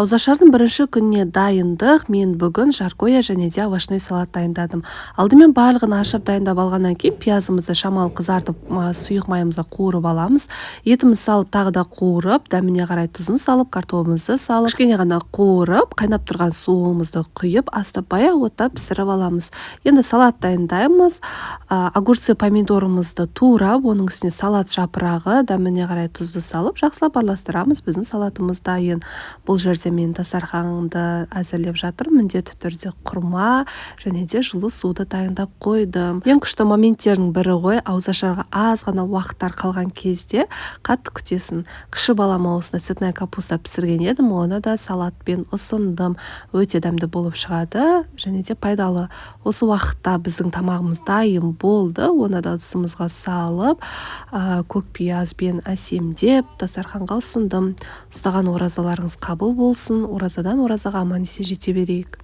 Ауызашардың бірінші күніне дайындық. Мен бүгін жаркоя және де овощной салат дайындадым. Алдымен барлығын ашып дайындап алғаннан кейін пиязымызды шамалы қызартып, сұйық майымызды қуырып аламыз. Етімізді салып, тағы да қуырып, дәміне қарай тұзын салып, картопымызды салып, кішкене ғана қуырып, қайнап тұрған суымызды құйып, астап баяу отта пісіріп аламыз. Енді салат дайындаймыз. Огурцы, помидорымызды турап, оның үстіне салат жапырағы, дәміне қарай тұзды салып, жақсылап араластырамыз. Біздің салатымыз дайын. Бұл жерде мен дастарханымды әзірлеп жатырмын. Міндетті түрде құрма және де жылы суды дайындап қойдым. Ең күшті моменттердің бірі ғой, ауызашарға аз ғана уақыттар қалған кезде қатты күтесің. Кіші балам осында цветная капуста пісірген едім, оны да салатпен ұсындым. Өте дәмді болып шығады және де пайдалы. Осы уақытта біздің тамағымыз дайын болды. Оны да ыдысымызға салып, көк пиязбен әсемдеп дастарханға ұсындым. Ұстаған оразаларыңыз қабыл болсын. Оразадан оразаға аман есен жете берейік.